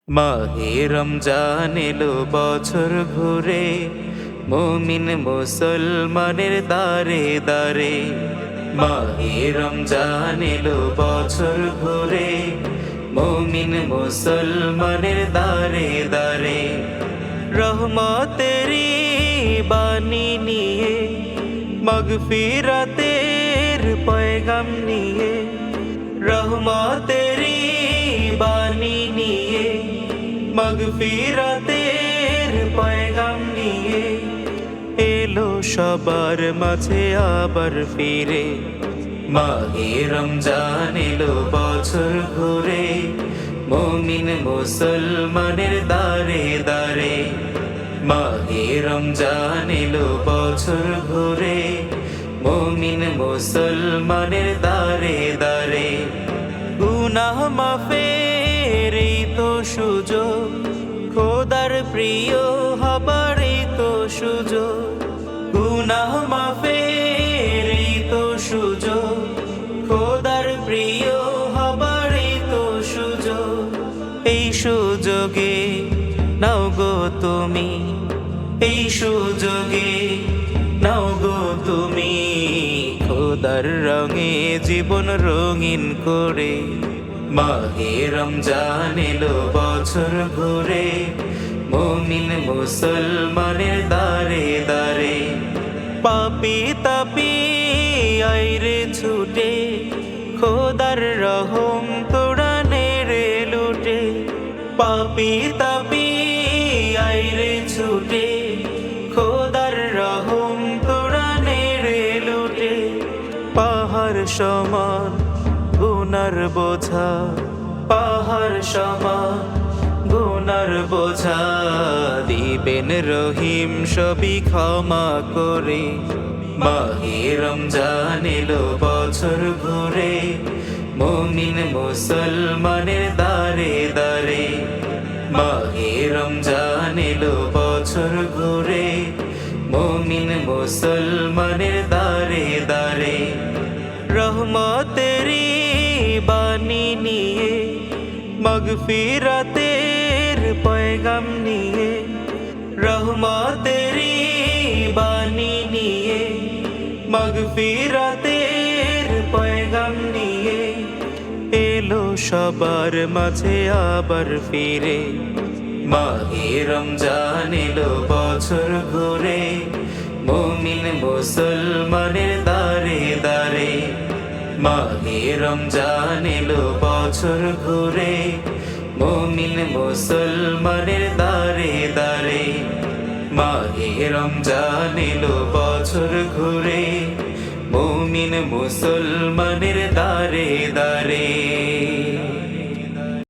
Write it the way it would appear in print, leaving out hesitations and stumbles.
মাহে রমজান এলো বছর ঘুরে, মুমিন মুসলমানের দারে দারে। মাহে রমজান এলো বছর ঘুরে, মুমিন মুসলমানের দারে দারে। রহমতেরি বাণী নিয়ে, মাগফিরাতের পয়গাম নিয়ে, রহমতেরি বাণী নিয়ে, মাগফিরাতের পয়গাম নিয়ে এলো সবার মাঝে আবার ফিরে। মাহে রমজান এলো বছর ঘুরে, মুমিন মুসলমানের দারে দারে। মাহে রমজান এলো বছর ঘুরে, মুমিন মুসলমানের দারে দারে। গুনাহ মাফের এই তো সুযোগ, খোদার প্রিয় হবার এই তো সুযোগ। গুনাহ মাফের এই তো সুযোগ, খোদার প্রিয় হবার এই তো সুযোগ। এই সুযোগে নাও গো তুমি, এই সুযোগে নাও গো তুমি, খোদার রঙে জীবন রঙিন করে। মাহে রমজান এলো বছর ঘুরে, মুমিন মুসলমানের দারে দারে। পাপী তাপী আইরে ছুটে, খোদার রহম তোরা নেড়ে লুটে। পাপী তাপী আইরে ছুটে, খোদার রহম তোরা নেড়ে লুটে। পাহাড় সমান গুনার বোঝা, পাহাড় সমান গুনার বোঝা, দিবেন রহিম সবই ক্ষমা করে। মাহে রমজান এলো বছর ঘুরে, মুমিন মুসলমানের দারে দারে। মাহে রমজান এলো বছর ঘুরে, মুমিন মুসলমানের দারে দারে। রহমতেরি বাণী নিয়ে, মাগফিরাতের পয়গাম নিয়ে, রহমতেরি বাণী নিয়ে, মাগফিরাতের পয়গাম নিয়ে এলো সবার মাঝে আবার ফিরে। মাহে রমজান এলো বছর ঘুরে, মুমিন মুসলমানের দারে দারে। মাহে রমজান এলো বছর ঘুরে, মুমিন মুসলমানের দারে দারে। মাহে রমজান এলো বছর ঘুরে, মুমিন মুসলমানের দারে দারে।